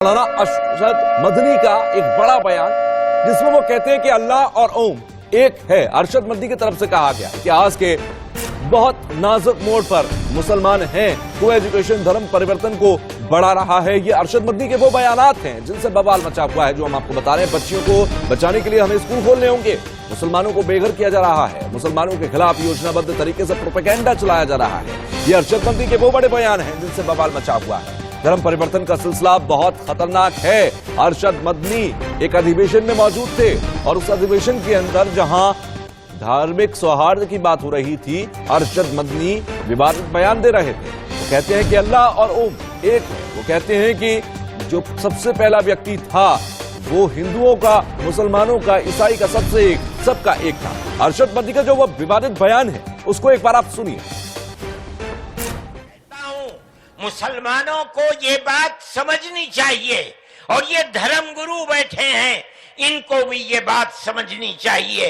मौलाना अरशद मदनी का एक बड़ा बयान जिसमें वो कहते हैं कि अल्लाह और ओम एक है। अरशद मदनी की तरफ से कहा गया कि आज के बहुत नाजुक मोड़ पर मुसलमान हैं, को एजुकेशन धर्म परिवर्तन को बढ़ा रहा है। ये अरशद मदनी के वो बयानात हैं जिनसे बवाल मचा हुआ है, जो हम आपको बता रहे हैं। बच्चियों को बचाने के लिए हमें स्कूल खोलने होंगे, मुसलमानों को बेघर किया जा रहा है, मुसलमानों के खिलाफ योजनाबद्ध तरीके से प्रोपेगेंडा चलाया जा रहा है। ये अरशद मदनी के वो बड़े बयान हैं जिनसे बवाल मचा हुआ है। धर्म परिवर्तन का सिलसिला बहुत खतरनाक है। अरशद मदनी एक अधिवेशन में मौजूद थे और उस अधिवेशन के अंदर जहां धार्मिक सौहार्द की बात हो रही थी, अरशद मदनी विवादित बयान दे रहे थे। वो कहते हैं कि अल्लाह और ओम एक है। वो कहते हैं कि जो सबसे पहला व्यक्ति था वो हिंदुओं का, मुसलमानों का, ईसाई का, सबका एक था। अरशद मदनी का जो वो विवादित बयान है उसको एक बार आप सुनिए। मुसलमानों को ये बात समझनी चाहिए और ये धर्म गुरु बैठे हैं, इनको भी ये बात समझनी चाहिए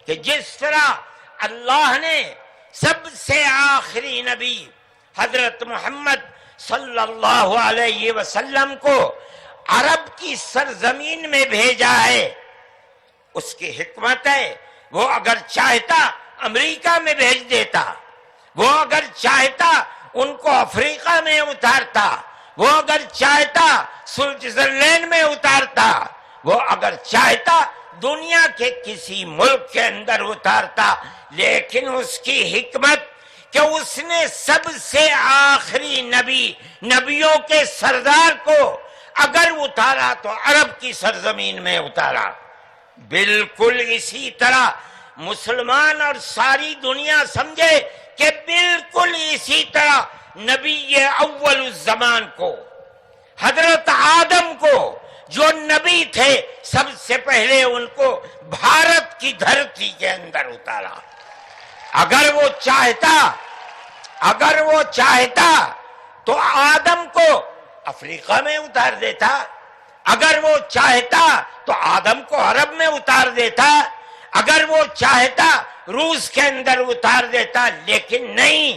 कि जिस तरह अल्लाह ने सबसे आखिरी नबी हजरत मोहम्मद सल्लल्लाहु अलैहि वसल्लम को अरब की सरजमीन में भेजा है, उसकी हिकमत है। वो अगर चाहता अमेरिका में भेज देता, वो अगर चाहता उनको अफ्रीका में उतारता, वो अगर चाहता स्विट्जरलैंड में उतारता, वो अगर चाहता दुनिया के किसी मुल्क के अंदर उतारता, लेकिन उसकी हिकमत कि उसने सबसे आखिरी नबियों के सरदार को अगर उतारा तो अरब की सरजमीन में उतारा। बिल्कुल इसी तरह मुसलमान और सारी दुनिया समझे कि बिल्कुल इसी तरह नबी अव्वल ज़मान को, हजरत आदम को, जो नबी थे, सबसे पहले उनको भारत की धरती के अंदर उतारा। अगर वो चाहता तो आदम को अफ्रीका में उतार देता, अगर वो चाहता तो आदम को अरब में उतार देता, अगर वो चाहता रूस के अंदर उतार देता। लेकिन नहीं,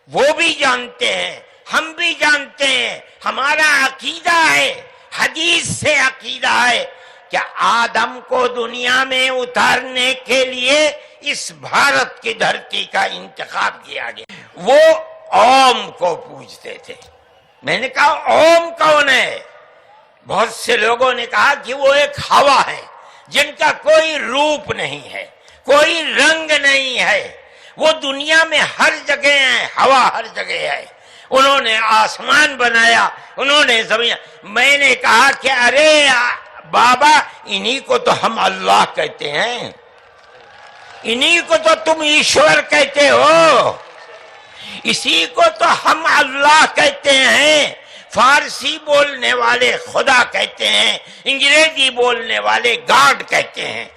वो भी जानते हैं, हम भी जानते हैं, हमारा अकीदा है, हदीस से अकीदा है कि आदम को दुनिया में उतारने के लिए इस भारत की धरती का इंतखाब किया गया। वो ओम को पूजते थे। मैंने कहा ओम कौन है? बहुत से लोगों ने कहा कि वो एक हवा है जिनका कोई रूप नहीं है, कोई रंग नहीं है, वो दुनिया में हर जगह है, हवा हर जगह है। उन्होंने आसमान बनाया, उन्होंने जमीन। मैंने कहा कि अरे बाबा, इन्हीं को तो हम अल्लाह कहते हैं, इन्हीं को तो तुम ईश्वर कहते हो, इसी को तो हम अल्लाह कहते हैं। फारसी बोलने वाले खुदा कहते हैं, अंग्रेजी बोलने वाले गॉड कहते हैं।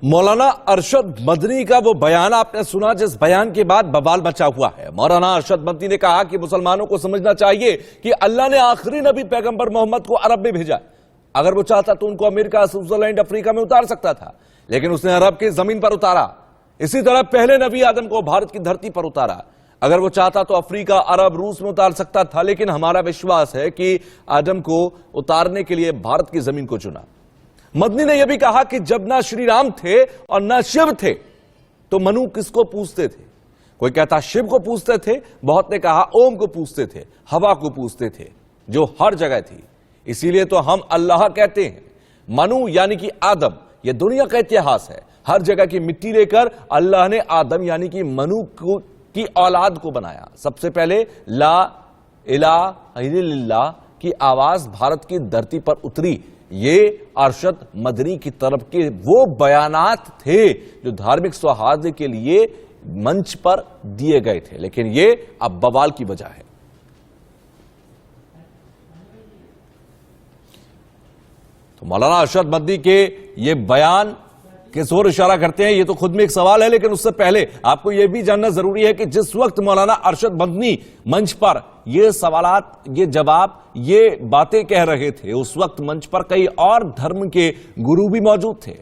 मौलाना अरशद मदनी का वो बयान आपने सुना, जिस बयान के बाद बवाल मचा हुआ है। मौलाना अरशद मदनी ने कहा कि मुसलमानों को समझना चाहिए कि अल्लाह ने आखिरी नबी पैगंबर मोहम्मद को अरब में भेजा। अगर वो चाहता तो उनको अमेरिका, स्विट्जरलैंड, अफ्रीका में उतार सकता था, लेकिन उसने अरब की जमीन पर उतारा। इसी तरह पहले नबी आदम को भारत की धरती पर उतारा। अगर वो चाहता तो अफ्रीका, अरब, रूस में उतार सकता था, लेकिन हमारा विश्वास है कि आदम को उतारने के लिए भारत की जमीन को चुना। मदनी ने यह भी कहा कि जब ना श्री राम थे और ना शिव थे तो मनु किसको पूछते थे? कोई कहता शिव को पूछते थे, बहुत ने कहा ओम को पूछते थे, हवा को पूछते थे, जो हर जगह थी। इसीलिए तो हम अल्लाह कहते हैं। मनु यानी कि आदम, यह दुनिया का इतिहास है। हर जगह की मिट्टी लेकर अल्लाह ने आदम यानी कि मनु की औलाद को बनाया। सबसे पहले ला इलाहा इल्लल्लाह की आवाज भारत की धरती पर उतरी। ये अरशद मदनी की तरफ के वो बयानात थे जो धार्मिक सौहार्द के लिए मंच पर दिए गए थे, लेकिन ये अब बवाल की वजह है। तो मौलाना अरशद मदनी के ये बयान किस ओर इशारा करते हैं, ये तो खुद में एक सवाल है। लेकिन उससे पहले आपको यह भी जानना जरूरी है कि जिस वक्त मौलाना अरशद मदनी मंच पर ये सवालात, ये जवाब, ये बातें कह रहे थे, उस वक्त मंच पर कई और धर्म के गुरु भी मौजूद थे।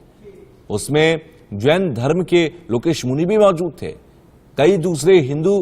उसमें जैन धर्म के लोकेश मुनि भी मौजूद थे, कई दूसरे हिंदू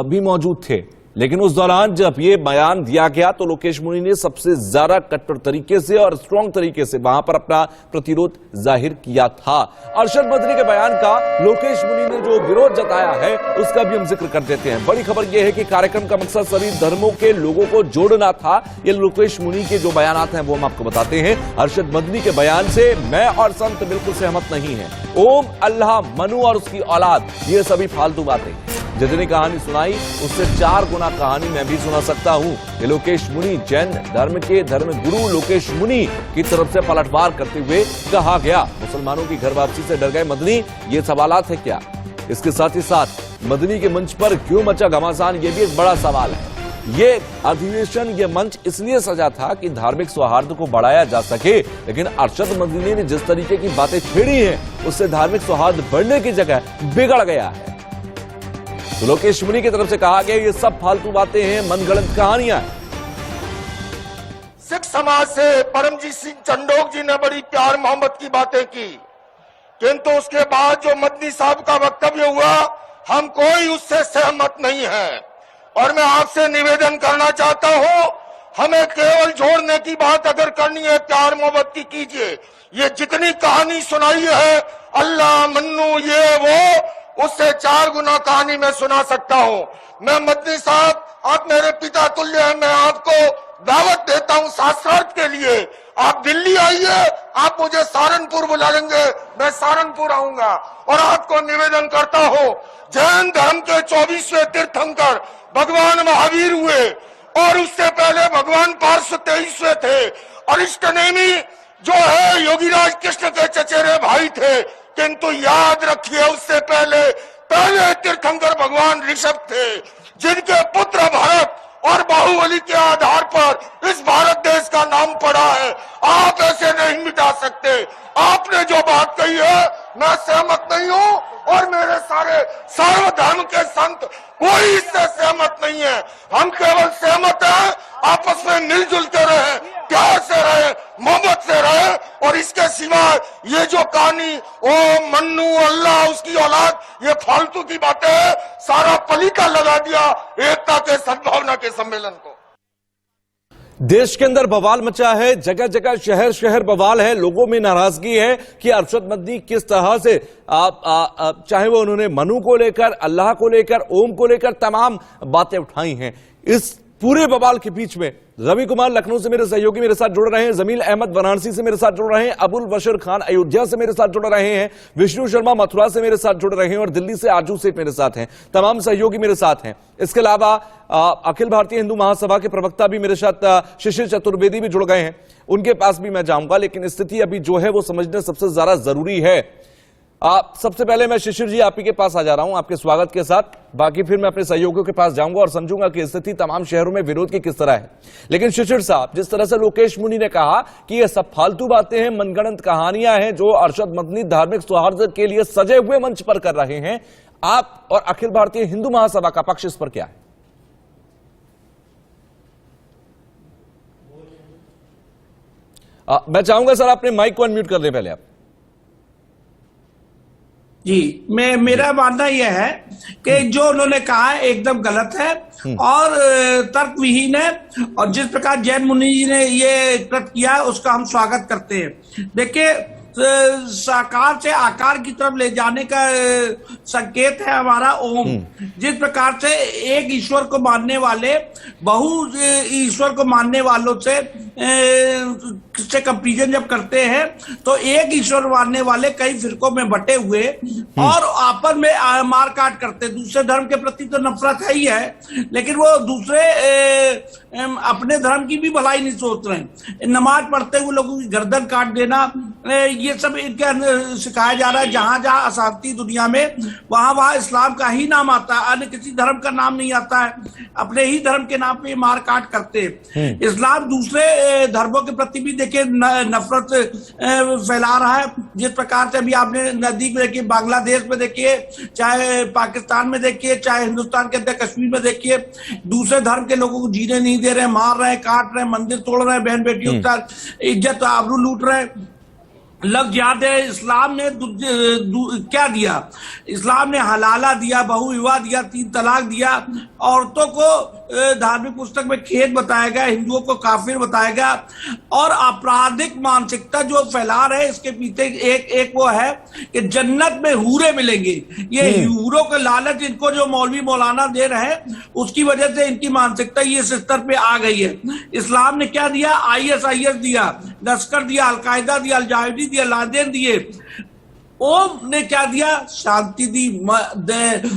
भी मौजूद थे। लेकिन उस दौरान जब ये बयान दिया गया तो लोकेश मुनि ने सबसे ज्यादा कट्टर तरीके से और स्ट्रॉन्ग तरीके से वहां पर अपना प्रतिरोध जाहिर किया था। अरशद मदनी के बयान का लोकेश मुनि ने जो विरोध जताया है उसका भी हम जिक्र कर देते हैं। बड़ी खबर यह है कि कार्यक्रम का मकसद सभी धर्मों के लोगों को जोड़ना था। ये लोकेश मुनि के जो बयानात हैं वो हम आपको बताते हैं। अरशद मदनी के बयान से मैं और संत बिल्कुल सहमत नहीं है। ओम, अल्लाह, मनु और उसकी औलाद, ये सभी फालतू बातें। जितनी कहानी सुनाई उससे 4 गुना कहानी मैं भी सुना सकता हूं। ये लोकेश मुनि जैन धर्म के धर्म गुरु लोकेश मुनि की तरफ से पलटवार करते हुए कहा गया। मुसलमानों की घर वापसी से डर गए मदनी, ये सवालात है क्या? इसके साथ ही साथ मदनी के मंच पर क्यों मचा घमासान, ये भी एक बड़ा सवाल है। ये अधिवेशन, ये मंच इसलिए सजा था कि धार्मिक सौहार्द को बढ़ाया जा सके, लेकिन अरशद मदनी ने जिस तरीके की बातें छेड़ी हैं उससे धार्मिक सौहार्द बढ़ने की जगह बिगड़ गया है। तो लोकेश मुनि की तरफ से कहा गया ये सब फालतू बातें हैं, मनगढ़ंत कहानियां हैं। सिख समाज से परमजीत सिंह चंडोक जी ने बड़ी प्यार मोहब्बत की बातें की, किंतु उसके बाद जो मदनी साहब का वक्तव्य हुआ, हम कोई उससे सहमत नहीं है। और मैं आपसे निवेदन करना चाहता हूं, हमें केवल जोड़ने की बात अगर करनी है, प्यार मोहब्बत की कीजिए। ये जितनी कहानी सुनाई है, अल्लाह, मन्नू, ये वो, उससे 4 गुना कहानी मैं सुना सकता हूं। मैं मदनी साहब, आप मेरे पिता तुल्य हैं, मैं आपको दावत देता हूं शास्त्रार्थ के लिए। आप दिल्ली आइए, आप मुझे सहारनपुर बुला लेंगे, मैं सहारनपुर आऊंगा। और आपको निवेदन करता हूं, जैन धर्म के 24वें तीर्थंकर भगवान महावीर हुए, और उससे पहले भगवान पार्श 23वें थे। अरिष्टनेमी जो है योगीराज कृष्ण के चचेरे भाई थे, किंतु याद रखिए उससे पहले तीर्थंकर भगवान ऋषभ थे, जिनके पुत्र भरत और बाहुबली के आधार पर इस भारत देश का नाम पड़ा है। आप ऐसे नहीं मिटा सकते। आपने जो बात कही है मैं सहमत नहीं हूं, और मेरे सारे सर्वधर्म के संत कोई इससे सहमत नहीं है। हम केवल सहमत हैं आपस में मिलजुल के रहे, प्यार से रहे, मोहब्बत से रहे। और इसके सिवाय ये जो कहानी ओ मन्नू, अल्लाह, उसकी औलाद, ये फालतू की बातें हैं। सारा पलीका लगा दिया एकता के सद्भावना के सम्मेलन को। देश के अंदर बवाल मचा है, जगह जगह शहर शहर बवाल है। लोगों में नाराजगी है कि अरशद मदनी किस तरह से चाहे वो उन्होंने मनु को लेकर, अल्लाह को लेकर, ओम को लेकर तमाम बातें उठाई हैं। इस पूरे बवाल के बीच में रवि कुमार लखनऊ से मेरे सहयोगी मेरे साथ जुड़ रहे हैं, जमील अहमद वाराणसी से मेरे साथ जुड़ रहे हैं, अबुल बशर खान अयोध्या से मेरे साथ जुड़ रहे हैं, विष्णु शर्मा मथुरा से मेरे साथ जुड़ रहे हैं, और दिल्ली से आजू सेठ मेरे साथ हैं। तमाम सहयोगी मेरे साथ हैं। इसके अलावा अखिल भारतीय हिंदू महासभा के प्रवक्ता भी मेरे साथ शिशिर चतुर्वेदी भी जुड़ गए हैं, उनके पास भी मैं जाऊंगा। लेकिन स्थिति अभी जो है वो समझना सबसे ज्यादा जरूरी है। सबसे पहले मैं शिशिर जी आप ही के पास आ जा रहा हूं आपके स्वागत के साथ। बाकी फिर मैं अपने सहयोगियों के पास जाऊंगा और समझूंगा कि स्थिति तमाम शहरों में विरोध की किस तरह है। लेकिन शिशिर साहब, जिस तरह से लोकेश मुनि ने कहा कि ये सब फालतू बातें हैं, मनगढ़ंत कहानियां हैं जो अरशद मदनी धार्मिक सौहार्द के लिए सजे हुए मंच पर कर रहे हैं, आप और अखिल भारतीय हिंदू महासभा का पक्ष इस पर क्या है? मैं चाहूंगा सर अपने माइक को अनम्यूट कर लें पहले आप। जी, मेरा मानना यह है कि जो उन्होंने कहा है एकदम गलत है और तर्कविहीन है। और जिस प्रकार जैन मुनि जी ने ये कृत किया है उसका हम स्वागत करते हैं। देखिए, साकार से आकार की तरफ ले जाने का संकेत है हमारा ओम। जिस प्रकार से एक ईश्वर को मानने वाले बहु ईश्वर को मानने वालों से कंपैरिजन जब करते हैं तो एक ईश्वर मानने वाले कई फिरकों में बटे हुए और आपस में मार काट करते, दूसरे धर्म के प्रति तो नफरत है ही है, लेकिन वो दूसरे अपने धर्म की भी भलाई नहीं सोच रहे। नमाज पढ़ते हुए लोगों की गर्दन काट देना, ये सब इनके सिखाया जा रहा है। जहां जहां अशांति दुनिया में वहां इस्लाम का ही नाम आता है, अन्य किसी धर्म का नाम नहीं आता है। अपने ही धर्म के नाम पे मार काट करते हैं। इस्लाम दूसरे धर्मों के प्रति भी देखिए नफरत फैला रहा है। जिस प्रकार से अभी आपने नजदीक में देखिए, बांग्लादेश में देखिए, चाहे पाकिस्तान में देखिए, चाहे हिंदुस्तान के अंदर कश्मीर में देखिए, दूसरे धर्म के लोगों को जीने नहीं दे रहे, मार रहे, काट रहे, मंदिर तोड़ रहे, बहन बेटियों का इज्जत आबरू लूट रहे। लफ्ज याद है, इस्लाम ने क्या दिया? इस्लाम ने हलाला दिया, बहुविवाह दिया, 3 तलाक दिया, औरतों को धार्मिक पुस्तक में खेद बताया गया, हिंदुओं को काफिर बताया गया, और आपराधिक मानसिकता जो फैला रहे इसके पीछे एक वो है कि जन्नत में हूरे मिलेंगे। ये हूरों के लालच इनको जो मौलवी मौलाना दे रहे हैं उसकी वजह से इनकी मानसिकता ये स्तर पे आ गई है। इस्लाम ने क्या दिया? ISIS दिया, लश्कर दिया, अलकायदा दिया, अलजाहिदी दिया, लादेन दिए। ओम ने क्या दिया? शांति दी,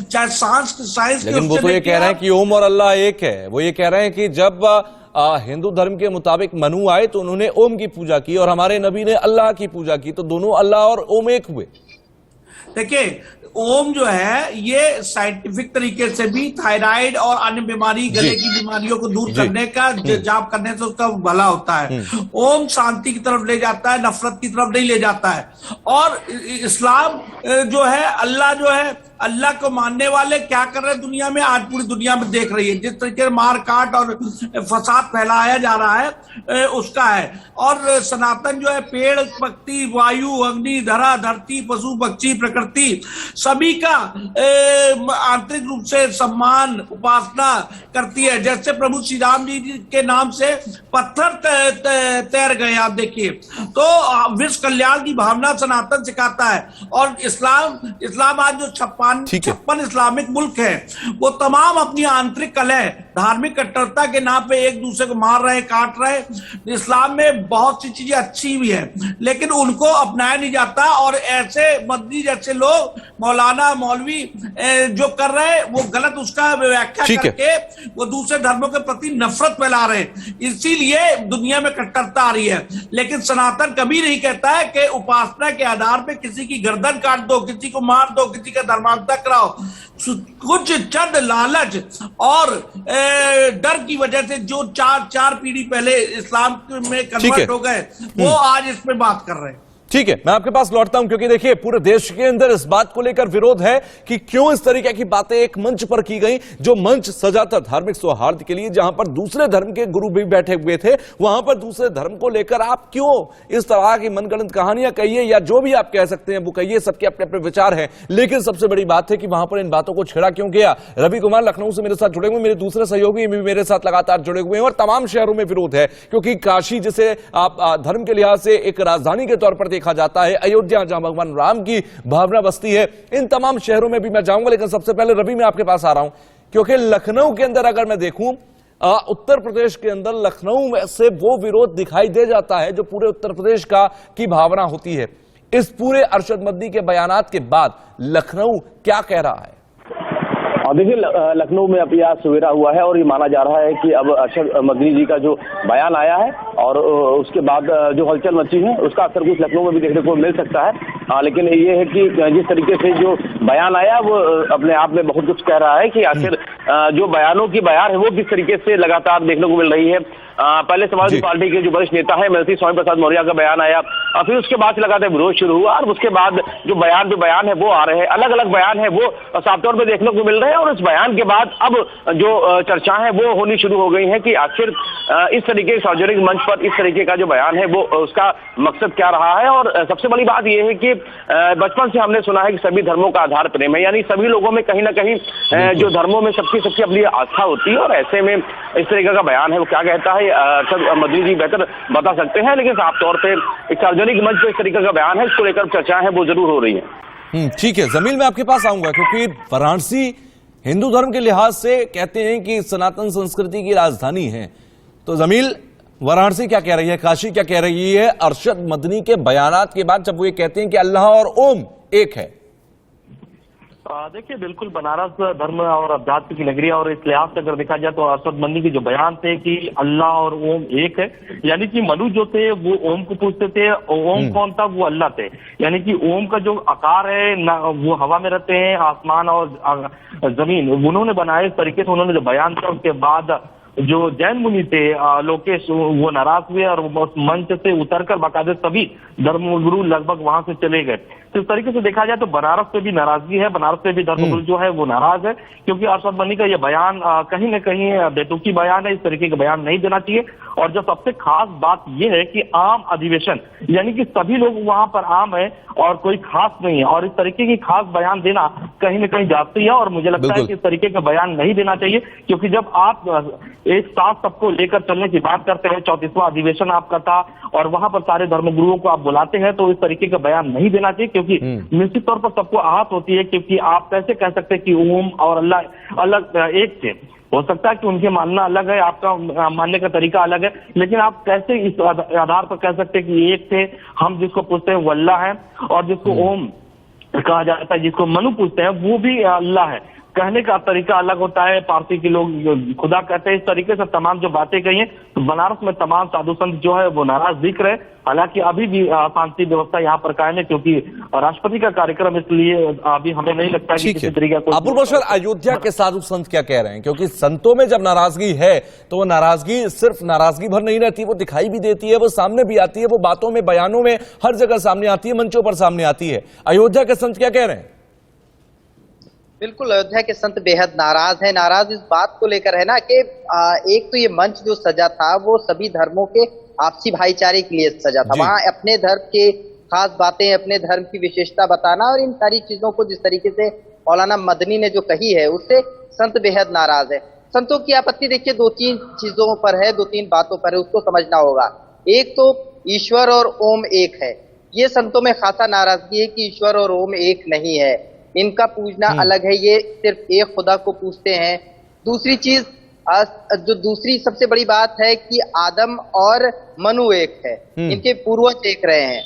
चाहे साइंस। लेकिन वो तो ये कह रहे हैं कि ओम और अल्लाह एक है। वो ये कह रहे हैं कि जब हिंदू धर्म के मुताबिक मनु आए तो उन्होंने ओम की पूजा की और हमारे नबी ने अल्लाह की पूजा की, तो दोनों अल्लाह और ओम एक हुए। देखिए, ओम जो है ये साइंटिफिक तरीके से भी थायराइड और अन्य बीमारी, गले की बीमारियों को दूर करने का, जाप करने से उसका भला होता है। ओम शांति की तरफ ले जाता है, नफरत की तरफ नहीं ले जाता है। और इस्लाम जो है, अल्लाह जो है, अल्लाह को मानने वाले क्या कर रहे हैं दुनिया में? आज पूरी दुनिया में देख रही है जिस तरीके से मार काट और फसाद फैलाया जा रहा है उसका है। और सनातन जो है पेड़ पत्ती, वायु, अग्नि, धरा, धरती, पशु पक्षी, प्रकृति सभी का आंतरिक रूप से सम्मान, उपासना करती है। जैसे प्रभु श्री राम जी के नाम से पत्थर तैर गए, आप देखिए। तो विश्व कल्याण की भावना सनातन सिखाता है। और इस्लाम आज जो 56 इस्लामिक मुल्क है वो तमाम अपनी आंतरिक कलह, धार्मिक कट्टरता के नाम पे एक दूसरे को मार रहे, काट रहे। इस्लाम में बहुत सी चीजें अच्छी भी है लेकिन उनको अपनाया नहीं जाता। और ऐसे मदनी जैसे लोग, मौलाना, मौलवी जो कर रहे हैं वो गलत उसका व्याख्या करके वो दूसरे धर्मों के प्रति नफरत फैला रहे हैं। इसीलिए दुनिया में कट्टरता आ रही है। लेकिन सनातन कभी नहीं कहता है कि उपासना के आधार पे किसी की गर्दन काट दो, किसी को मार दो, किसी का धर्मांतर कराओ। कुछ चंद लालच और डर की वजह से जो चार पीढ़ी पहले इस्लाम में कन्वर्ट हो गए वो आज इस पे बात कर रहे हैं। ठीक है, मैं आपके पास लौटता हूं क्योंकि देखिए पूरे देश के अंदर इस बात को लेकर विरोध है कि क्यों इस तरीके की बातें एक मंच पर की गई, जो मंच सजा था धार्मिक सौहार्द के लिए, जहां पर दूसरे धर्म के गुरु भी बैठे हुए थे, वहां पर दूसरे धर्म को लेकर आप क्यों इस तरह की मनगढ़ंत कहानियां कहिए या जो भी आप कह सकते हैं वो कहिए, सबके अपने अपने विचार हैं। लेकिन सबसे बड़ी बात है कि वहां पर इन बातों को छेड़ा क्यों गया। रवि कुमार लखनऊ से मेरे साथ जुड़े हुए, मेरे दूसरे सहयोगी भी मेरे साथ लगातार जुड़े हुए हैं और तमाम शहरों में विरोध है क्योंकि काशी जिसे आप धर्म के लिहाज से एक राजधानी के तौर पर देखा जाता है, अयोध्या जहां भगवान राम की भावना बसती है, इन तमाम शहरों में भी मैं जाऊंगा। लेकिन सबसे पहले रवि मैं आपके पास आ रहा हूं क्योंकि लखनऊ के अंदर अगर मैं देखूं, उत्तर प्रदेश के अंदर लखनऊ में से वो विरोध दिखाई दे जाता है जो पूरे उत्तर प्रदेश की भावना होती है। इस पूरे अरशद मदनी के बयानात के बाद लखनऊ क्या कह रहा है? देखिए, लखनऊ में अभी आज सवेरा हुआ है और ये माना जा रहा है कि अब अरशद मदनी जी का जो बयान आया है और उसके बाद जो हलचल मची है उसका असर कुछ लखनऊ में भी देखने को मिल सकता है। लेकिन ये है कि जिस तरीके से जो बयान आया वो अपने आप में बहुत कुछ कह रहा है कि आखिर जो बयानों की बयान है वो किस तरीके से लगातार देखने को मिल रही है। पहले समाजवादी पार्टी के जो वरिष्ठ नेता है मेहती स्वामी प्रसाद मौर्य का बयान आया और फिर उसके बाद से लगातार विरोध शुरू हुआ और उसके बाद जो बयान है वो आ रहे हैं, अलग अलग बयान है वो साफ तौर पर देखने को मिल रहे हैं। और इस बयान के बाद अब जो चर्चाएं हैं वो होनी शुरू हो गई हैं कि आखिर इस तरीके के सार्वजनिक मंच पर इस तरीके का जो बयान है वो उसका मकसद क्या रहा है। और सबसे बड़ी बात यह है कि बचपन से हमने सुना है कि सभी धर्मों का आधार प्रेम है, यानी सभी लोगों में कहीं ना कहीं जो धर्मों में सबकी अपनी आस्था होती है। और ऐसे में इस तरीके का बयान है वो क्या कहता है अरशद मदनी जी बेहतर बता सकते हैं, लेकिन साफ तौर पे एक सार्वजनिक मंच पर इस तरीके का बयान है, इसको लेकर चर्चाएं हैं वो जरूर हो रही है। ठीक है, जमील मैं आपके पास आऊंगा क्योंकि वाराणसी हिंदू धर्म के लिहाज से कहते हैं कि सनातन संस्कृति की राजधानी है। तो जमील, वाराणसी क्या कह रही है, काशी क्या कह रही है अरशद मदनी के बयानात के बाद जब वो ये कहते हैं कि अल्लाह और ओम एक है? देखिए, बिल्कुल बनारस धर्म और अध्यात्म की नगरी और इस लिहाज से अगर देखा जाए तो अरशद मदनी के जो बयान थे कि अल्लाह और ओम एक है, यानी कि मनु जो थे वो ओम को पूछते थे, ओम कौन था? वो अल्लाह थे। यानी कि ओम का जो आकार है ना, वो हवा में रहते हैं, आसमान और जमीन उन्होंने बनाए, इस तरीके से उन्होंने जो बयान किया उसके बाद जो जैन मुनि थे लोकेश, वो नाराज हुए और वो उस मंच से उतरकर बाकायदे सभी धर्मगुरु लगभग वहां से चले गए। तो इस तरीके से देखा जाए तो बनारस से भी नाराजगी है, बनारस से भी धर्मगुरु जो है वो नाराज है, क्योंकि अरशद मनी का ये बयान कहीं न कहीं बेतुकी बयान है, इस तरीके का बयान नहीं देना चाहिए। और जो सबसे खास बात यह है कि आम अधिवेशन, यानी कि सभी लोग वहां पर आम है और कोई खास नहीं है, और इस तरीके की खास बयान देना कहीं न कहीं जाती है। और मुझे लगता है कि इस तरीके का बयान नहीं देना चाहिए, क्योंकि जब आप एक साथ सबको लेकर चलने की बात करते हैं, 34वां अधिवेशन आपका था और वहां पर सारे धर्मगुरुओं को आप बुलाते हैं, तो इस तरीके का बयान नहीं देना चाहिए, क्योंकि निश्चित तौर पर सबको आहत होती है। क्योंकि आप कैसे कह सकते हैं कि ओम और अल्लाह अलग एक थे? हो सकता है कि उनके मानना अलग है, आपका मानने का तरीका अलग है, लेकिन आप कैसे इस आधार पर कह सकते हैं कि एक थे? हम जिसको पूछते हैं वो अल्लाह है, और जिसको ओम कहा जाता है, जिसको मनु पूछते हैं, वो भी अल्लाह है। कहने का तरीका अलग होता है, पारसी के लोग खुदा कहते हैं। इस तरीके से तमाम जो बातें कही हैं, तो बनारस में तमाम साधु संत जो है वो नाराज दिख रहे। हालांकि अभी भी शांति व्यवस्था यहाँ पर कायम है, क्योंकि राष्ट्रपति का कार्यक्रम, इसलिए अभी हमें नहीं लगता कि किसी तरीके का अबुल बशर, अयोध्या के साधु संत क्या कह रहे हैं? क्योंकि संतों में जब नाराजगी है तो वो नाराजगी सिर्फ नाराजगी भर नहीं रहती, वो दिखाई भी देती है, वो सामने भी आती है, वो बातों में, बयानों में, हर जगह सामने आती है, मंचों पर सामने आती है। अयोध्या के संत क्या कह रहे हैं? बिल्कुल, अयोध्या के संत बेहद नाराज हैं। नाराज इस बात को लेकर है ना कि एक तो ये मंच जो सजा था वो सभी धर्मों के आपसी भाईचारे के लिए सजा था। वहां अपने धर्म के खास बातें, अपने धर्म की विशेषता बताना और इन सारी चीजों को जिस तरीके से मौलाना मदनी ने जो कही है, उससे संत बेहद नाराज है। संतों की आपत्ति देखिए दो तीन चीजों पर है, दो तीन बातों पर है, उसको समझना होगा। एक तो ईश्वर और ओम एक है, ये संतों में खासा नाराजगी है कि ईश्वर और ओम एक नहीं है, इनका पूजना अलग है, ये सिर्फ एक खुदा को पूजते हैं। दूसरी चीज, जो दूसरी सबसे बड़ी बात है कि आदम और मनु एक है, इनके पूर्वज एक रहे हैं।